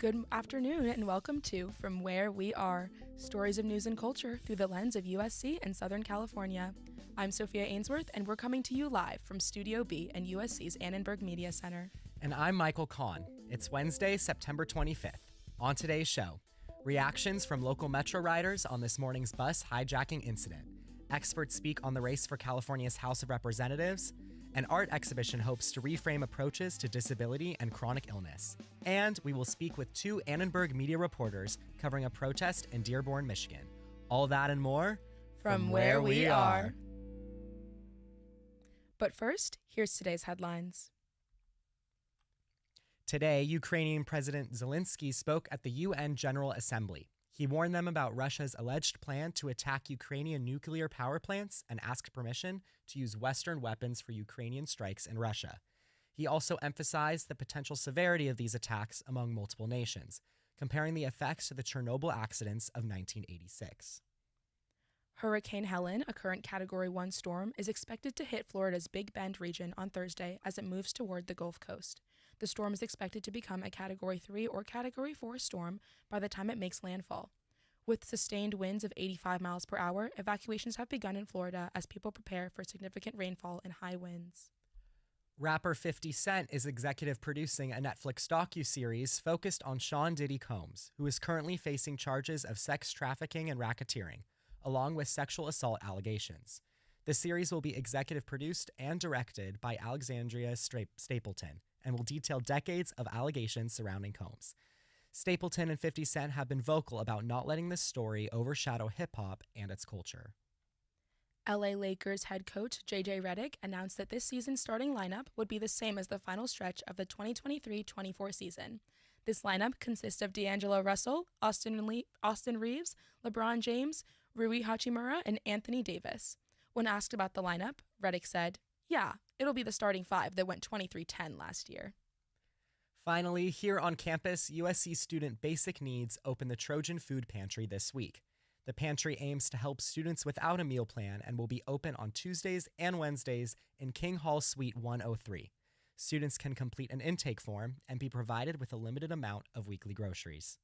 Good afternoon and welcome to From Where We Are, stories of news and culture through the lens of USC and Southern California. I'm Sophia Ainsworth and we're coming to you live from Studio B and USC's Annenberg Media Center. And I'm Michael Kahn. It's Wednesday, September 25th. On today's show, reactions from local Metro riders on this morning's bus hijacking incident. Experts speak on the race for California's House of Representatives. An art exhibition hopes to reframe approaches to disability and chronic illness. And we will speak with two Annenberg Media reporters covering a protest in Dearborn, Michigan. All that and more from where we are. But first, here's today's headlines. Today, Ukrainian President Zelensky spoke at the UN General Assembly. He warned them about Russia's alleged plan to attack Ukrainian nuclear power plants and asked permission to use Western weapons for Ukrainian strikes in Russia. He also emphasized the potential severity of these attacks among multiple nations, comparing the effects to the Chernobyl accidents of 1986. Hurricane Helen, a current Category 1 storm, is expected to hit Florida's Big Bend region on Thursday as it moves toward the Gulf Coast. The storm is expected to become a Category 3 or Category 4 storm by the time it makes landfall. With sustained winds of 85 miles per hour, evacuations have begun in Florida as people prepare for significant rainfall and high winds. Rapper 50 Cent is executive producing a Netflix docuseries focused on Sean Diddy Combs, who is currently facing charges of sex trafficking and racketeering, along with sexual assault allegations. The series will be executive produced and directed by Alexandria Stapleton and will detail decades of allegations surrounding Combs. Stapleton and 50 Cent have been vocal about not letting this story overshadow hip-hop and its culture. LA Lakers head coach J.J. Redick announced that this season's starting lineup would be the same as the final stretch of the 2023-24 season. This lineup consists of D'Angelo Russell, Austin Reeves, LeBron James, Rui Hachimura, and Anthony Davis. When asked about the lineup, Redick said, "Yeah, it'll be the starting five that went 23-10 last year." Finally, here on campus, USC student Basic Needs opened the Trojan Food Pantry this week. The pantry aims to help students without a meal plan and will be open on Tuesdays and Wednesdays in King Hall Suite 103. Students can complete an intake form and be provided with a limited amount of weekly groceries.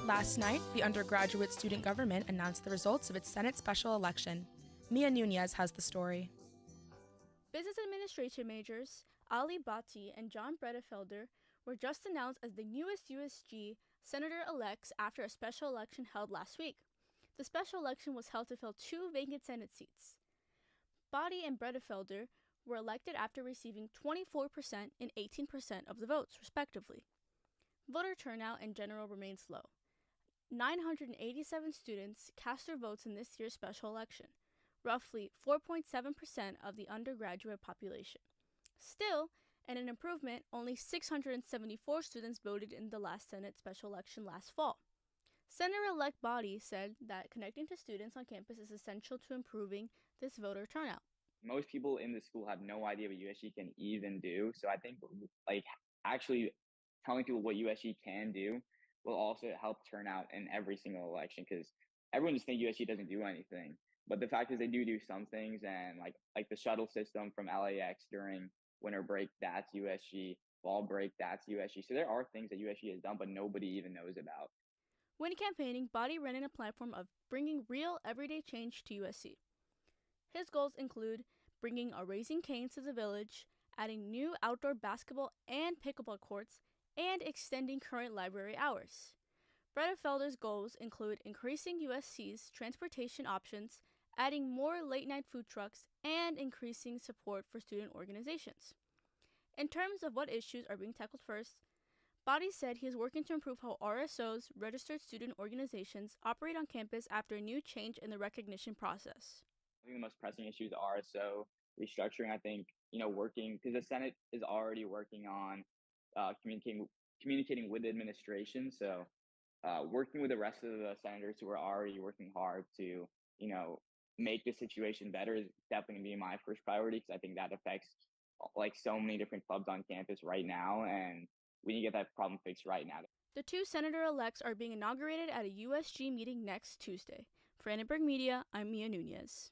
Last night, the undergraduate student government announced the results of its Senate special election. Mia Nunez has the story. Business administration majors Ali Bhatti and John Bredefelder were just announced as the newest USG senator-elects after a special election held last week. The special election was held to fill 2 vacant Senate seats. Bhatti and Bredefelder were elected after receiving 24% and 18% of the votes, respectively. Voter turnout in general remains low. 987 students cast their votes in this year's special election, roughly 4.7% of the undergraduate population. Still, and an improvement, only 674 students voted in the last Senate special election last fall. Senator-elect Bhatti said that connecting to students on campus is essential to improving this voter turnout. Most people in the school have no idea what USG can even do. So I think actually telling people what USG can do will also help turn out in every single election, because everyone just thinks USG doesn't do anything. But the fact is they do some things, and like the shuttle system from LAX during winter break, that's USG. Fall break, that's USG. So there are things that USG has done, but nobody even knows about. When campaigning, Bhatti ran in a platform of bringing real, everyday change to USC. His goals include bringing a Raising Cane's to the village, adding new outdoor basketball and pickleball courts, and extending current library hours. Bredefelder's goals include increasing USC's transportation options, adding more late-night food trucks, and increasing support for student organizations. In terms of what issues are being tackled first, Bhatti said he is working to improve how RSOs, registered student organizations, operate on campus after a new change in the recognition process. I think the most pressing issue is RSO restructuring. I think, working, because the Senate is already working on communicating with the administration. So working with the rest of the senators who are already working hard to, make the situation better is definitely going to be my first priority, because I think that affects so many different clubs on campus right now, and we need to get that problem fixed right now. The 2 senator-elects are being inaugurated at a USG meeting next Tuesday. For Annenberg Media, I'm Mia Nunez.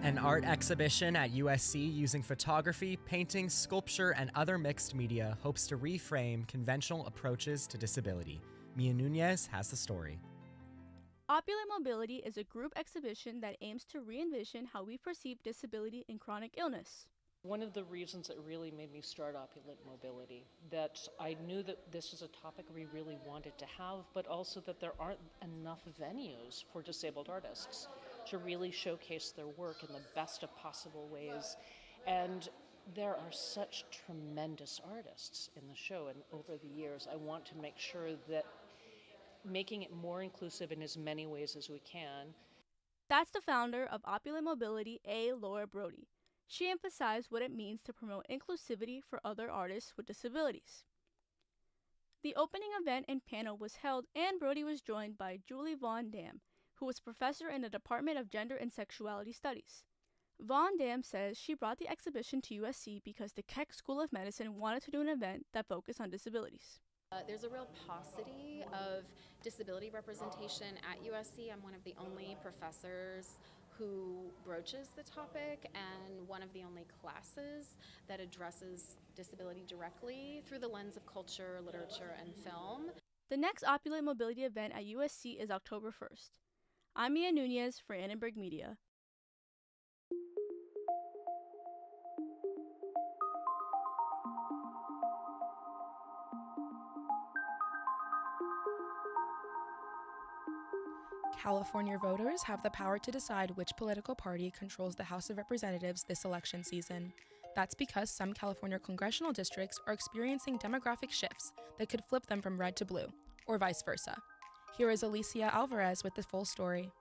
An art exhibition at USC using photography, painting, sculpture, and other mixed media hopes to reframe conventional approaches to disability. Mia Nunez has the story. Opulent Mobility is a group exhibition that aims to re-envision how we perceive disability and chronic illness. One of the reasons that really made me start Opulent Mobility, that I knew that this is a topic we really wanted to have, but also that there aren't enough venues for disabled artists to really showcase their work in the best of possible ways. And there are such tremendous artists in the show, and over the years I want to make sure that making it more inclusive in as many ways as we can. That's the founder of Opulent Mobility, Laura Brody. She emphasized what it means to promote inclusivity for other artists with disabilities. The opening event and panel was held, and Brody was joined by Julie Von Dam, who was professor in the Department of Gender and Sexuality Studies. Vaughn Dam says she brought the exhibition to USC because the Keck School of Medicine wanted to do an event that focused on disabilities. There's a real paucity of disability representation at USC. I'm one of the only professors who broaches the topic and one of the only classes that addresses disability directly through the lens of culture, literature, and film. The next Opulent Mobility event at USC is October 1st. I'm Mia Nunez for Annenberg Media. California voters have the power to decide which political party controls the House of Representatives this election season. That's because some California congressional districts are experiencing demographic shifts that could flip them from red to blue, or vice versa. Here is Alicia Alvarez with the full story.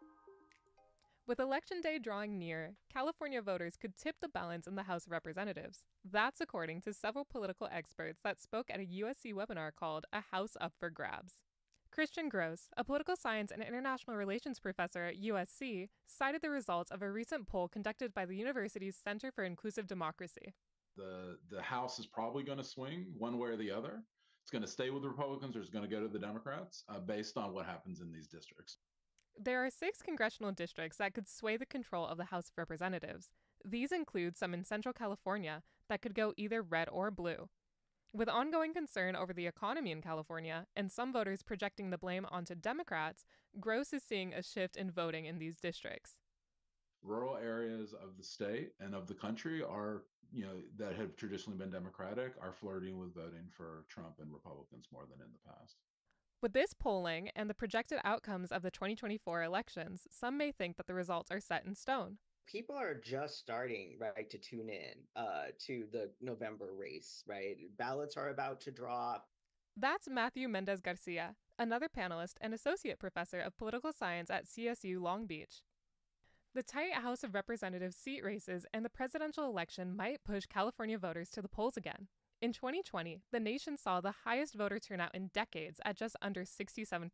With Election Day drawing near, California voters could tip the balance in the House of Representatives. That's according to several political experts that spoke at a USC webinar called A House Up for Grabs. Christian Gross, a political science and international relations professor at USC, cited the results of a recent poll conducted by the university's Center for Inclusive Democracy. The House is probably going to swing one way or the other. It's going to stay with the Republicans or it's going to go to the Democrats based on what happens in these districts. There are 6 congressional districts that could sway the control of the House of Representatives. These include some in Central California that could go either red or blue. With ongoing concern over the economy in California and some voters projecting the blame onto Democrats, Gross is seeing a shift in voting in these districts. Rural areas of the state and of the country are, that have traditionally been Democratic, are flirting with voting for Trump and Republicans more than in the past. With this polling and the projected outcomes of the 2024 elections, some may think that the results are set in stone. People are just starting, right, to tune in to the November race, right? Ballots are about to drop. That's Matthew Mendez Garcia, another panelist and associate professor of political science at CSU Long Beach. The tight House of Representatives seat races and the presidential election might push California voters to the polls again. In 2020, the nation saw the highest voter turnout in decades at just under 67%.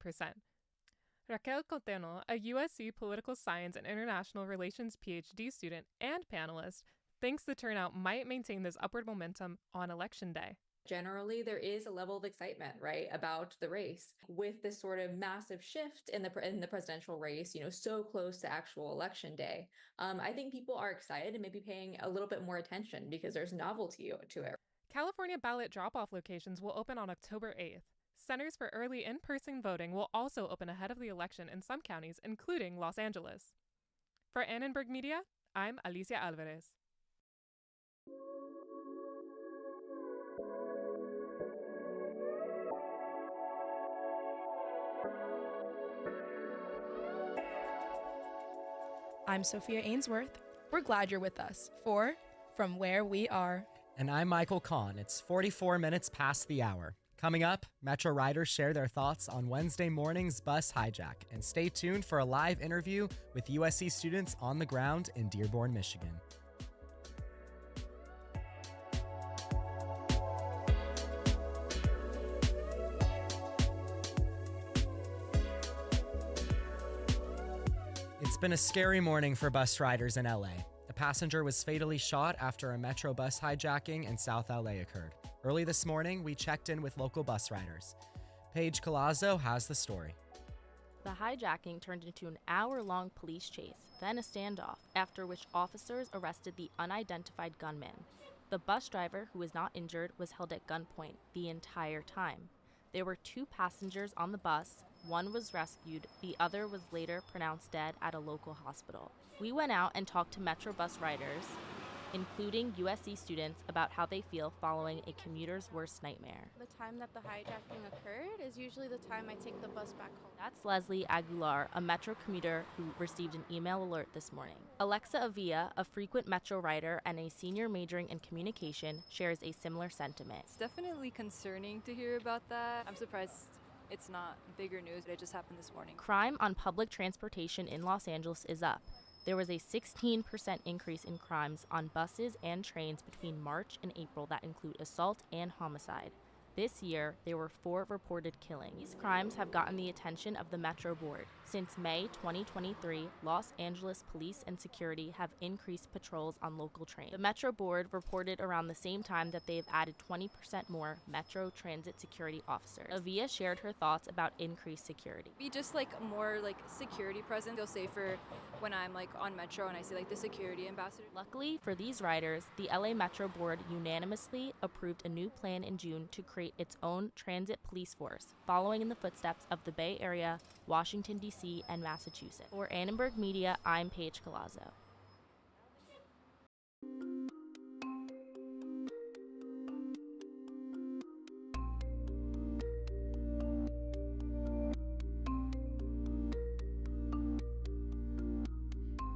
Raquel Coteno, a USC political science and international relations PhD student and panelist, thinks the turnout might maintain this upward momentum on Election Day. Generally, there is a level of excitement, right, about the race. With this sort of massive shift in the presidential race, so close to actual Election Day, I think people are excited and maybe paying a little bit more attention because there's novelty to it. California ballot drop-off locations will open on October 8th. Centers for early in-person voting will also open ahead of the election in some counties, including Los Angeles. For Annenberg Media, I'm Alicia Alvarez. I'm Sophia Ainsworth. We're glad you're with us for From Where We Are. And I'm Michael Kahn. It's 44 minutes past the hour. Coming up, Metro riders share their thoughts on Wednesday morning's bus hijack. And stay tuned for a live interview with USC students on the ground in Dearborn, Michigan. It's been a scary morning for bus riders in LA. A passenger was fatally shot after a Metro bus hijacking in South LA occurred. Early this morning, we checked in with local bus riders. Paige Colazzo has the story. The hijacking turned into an hour-long police chase, then a standoff, after which officers arrested the unidentified gunman. The bus driver, who was not injured, was held at gunpoint the entire time. There were 2 passengers on the bus. One was rescued, the other was later pronounced dead at a local hospital. We went out and talked to Metro bus riders, including USC students, about how they feel following a commuter's worst nightmare. The time that the hijacking occurred is usually the time I take the bus back home. That's Leslie Aguilar, a Metro commuter who received an email alert this morning. Alexa Avia, a frequent Metro rider and a senior majoring in communication, shares a similar sentiment. It's definitely concerning to hear about that. I'm surprised it's not bigger news. It just happened this morning. Crime on public transportation in Los Angeles is up. There was a 16% increase in crimes on buses and trains between March and April that include assault and homicide. This year, there were 4 reported killings. These crimes have gotten the attention of the Metro Board. Since May 2023, Los Angeles police and security have increased patrols on local trains. The Metro Board reported around the same time that they've added 20% more Metro Transit security officers. Avia shared her thoughts about increased security. Be just like more like security present. Feel safer when I'm like on Metro and I see like the security ambassador. Luckily for these riders, the LA Metro Board unanimously approved a new plan in June to create its own transit police force, following in the footsteps of the Bay Area, Washington, D.C., and Massachusetts. For Annenberg Media, I'm Paige Colazzo.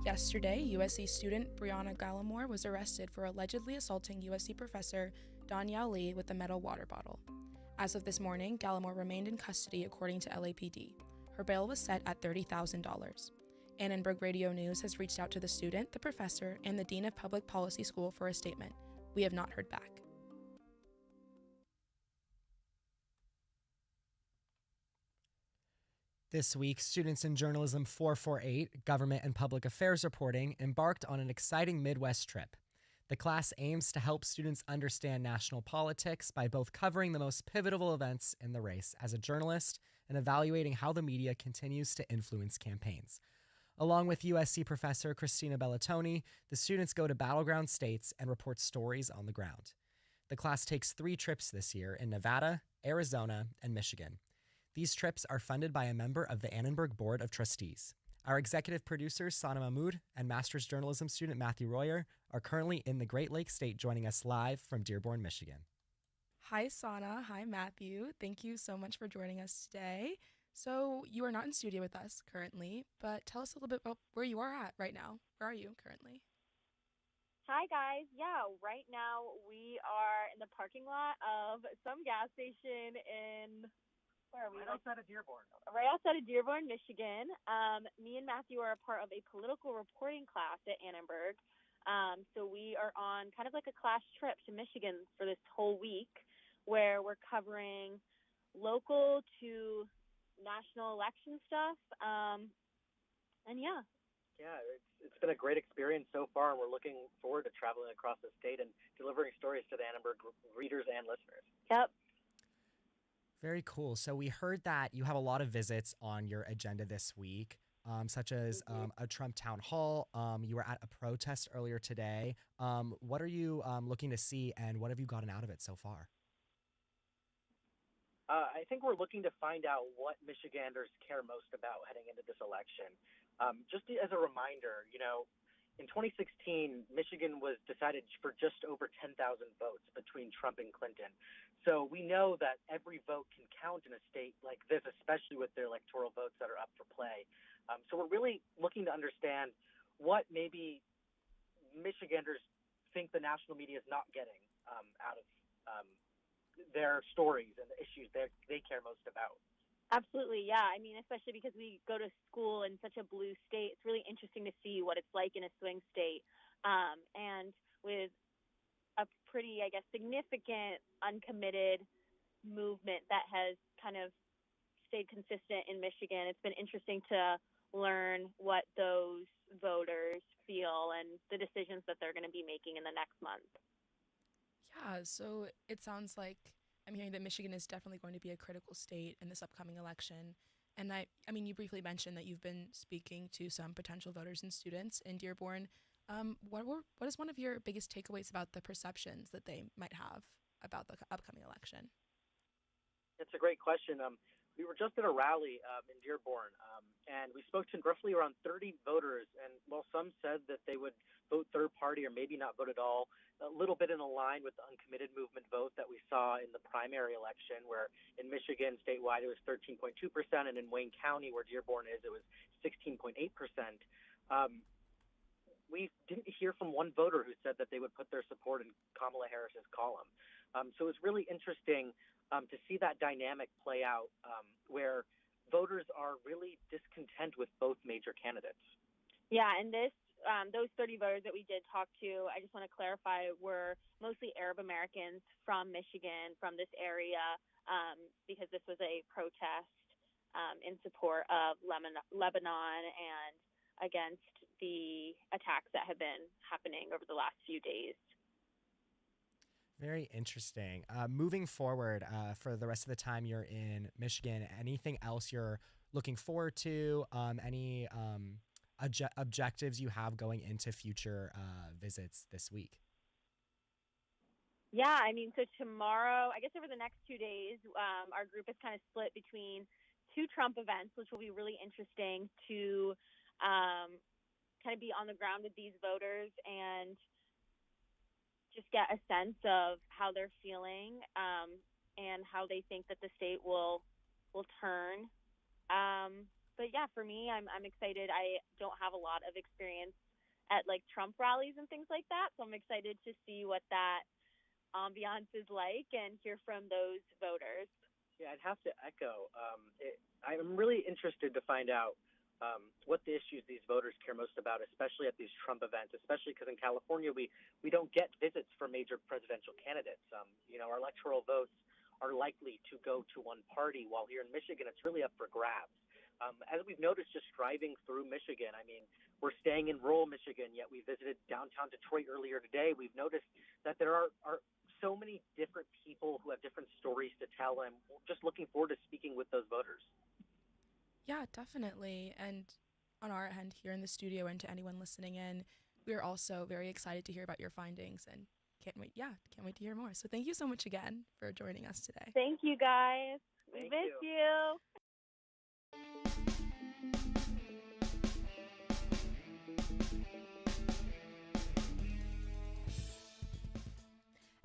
Yesterday, USC student Brianna Gallimore was arrested for allegedly assaulting USC professor Danielle Lee with a metal water bottle. As of this morning, Gallimore remained in custody according to LAPD. Her bail was set at $30,000. Annenberg Radio News has reached out to the student, the professor, and the Dean of Public Policy School for a statement. We have not heard back. This week, students in Journalism 448, Government and Public Affairs Reporting, embarked on an exciting Midwest trip. The class aims to help students understand national politics by both covering the most pivotal events in the race as a journalist and evaluating how the media continues to influence campaigns. Along with USC professor Christina Bellatoni, the students go to battleground states and report stories on the ground. The class takes 3 trips this year in Nevada, Arizona, and Michigan. These trips are funded by a member of the Annenberg Board of Trustees. Our executive producers, Sana Mahmood and Master's Journalism student Matthew Royer, are currently in the Great Lakes State joining us live from Dearborn, Michigan. Hi, Sana. Hi, Matthew. Thank you so much for joining us today. So you are not in studio with us currently, but tell us a little bit about where you are at right now. Where are you currently? Hi, guys. Yeah, right now we are in the parking lot of some gas station in... Where are we? Right outside of Dearborn. Right outside of Dearborn, Michigan. Me and Matthew are a part of a political reporting class at Annenberg. So we are on kind of like a class trip to Michigan for this whole week where we're covering local to national election stuff. And yeah. Yeah, it's been a great experience so far, and we're looking forward to traveling across the state and delivering stories to the Annenberg readers and listeners. Yep. Very cool. So we heard that you have a lot of visits on your agenda this week, such as a Trump town hall. You were at a protest earlier today. What are you looking to see, and what have you gotten out of it so far? I think we're looking to find out what Michiganders care most about heading into this election. Just as a reminder, in 2016, Michigan was decided for just over 10,000 votes between Trump and Clinton. So we know that every vote can count in a state like this, especially with their electoral votes that are up for play. So we're really looking to understand what maybe Michiganders think the national media is not getting out of their stories and the issues they care most about. Absolutely, yeah. I mean, especially because we go to school in such a blue state, it's really interesting to see what it's like in a swing state. And with a pretty, I guess, significant uncommitted movement that has kind of stayed consistent in Michigan, it's been interesting to learn what those voters feel and the decisions that they're going to be making in the next month. Yeah, so it sounds like I'm hearing that Michigan is definitely going to be a critical state in this upcoming election. And I mean, you briefly mentioned that you've been speaking to some potential voters and students in Dearborn. What is one of your biggest takeaways about the perceptions that they might have about the upcoming election? It's a great question. We were just at a rally in Dearborn, and we spoke to roughly around 30 voters. And while some said that they would vote third party or maybe not vote at all, a little bit in line with the uncommitted movement vote that we saw in the primary election, where in Michigan statewide it was 13.2%, and in Wayne County, where Dearborn is, it was 16.8%. We didn't hear from one voter who said that they would put their support in Kamala Harris's column. So it was really interesting to see that dynamic play out, where voters are really discontent with both major candidates. Yeah, and this those 30 voters that we did talk to, I just want to clarify, were mostly Arab Americans from Michigan, from this area, because this was a protest in support of Lebanon and against the attacks that have been happening over the last few days. Very interesting. Moving forward, for the rest of the time you're in Michigan, anything else you're looking forward to? Any objectives you have going into future visits this week? Yeah, I mean, so tomorrow, I guess over the next 2 days, our group is kind of split between 2 Trump events, which will be really interesting to kind of be on the ground with these voters and just get a sense of how they're feeling and how they think that the state will turn. But yeah, for me, I'm excited. I don't have a lot of experience at like Trump rallies and things like that, so I'm excited to see what that ambiance is like and hear from those voters. Yeah, I'd have to echo. I'm really interested to find out what the issues these voters care most about, especially at these Trump events, especially because in California, we don't get visits from major presidential candidates. Our electoral votes are likely to go to one party, while here in Michigan, it's really up for grabs. As we've noticed just driving through Michigan, I mean, we're staying in rural Michigan, yet we visited downtown Detroit earlier today. We've noticed that there are so many different people who have different stories to tell, and we're just looking forward to speaking with those voters. Yeah, definitely. And on our end here in the studio and to anyone listening in, we're also very excited to hear about your findings and can't wait to hear more. So thank you so much again for joining us today. Thank you, guys. We miss you.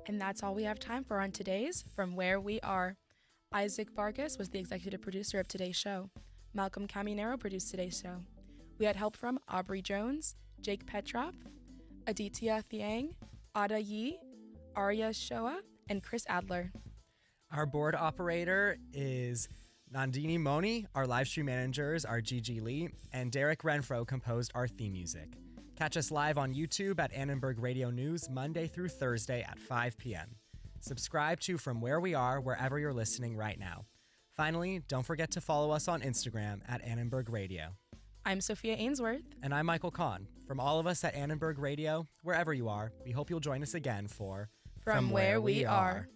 And that's all we have time for on today's From Where We Are. Isaac Vargas was the executive producer of today's show. Malcolm Caminero produced today's show. We had help from Aubrey Jones, Jake Petrov, Aditya Thiang, Ada Yi, Arya Shoa, and Chris Adler. Our board operator is Nandini Moni. Our live stream managers are Gigi Lee, and Derek Renfro composed our theme music. Catch us live on YouTube at Annenberg Radio News Monday through Thursday at 5 p.m. Subscribe to From Where We Are wherever you're listening right now. Finally, don't forget to follow us on Instagram at Annenberg Radio. I'm Sophia Ainsworth. And I'm Michael Kahn. From all of us at Annenberg Radio, wherever you are, we hope you'll join us again for From Where We Are.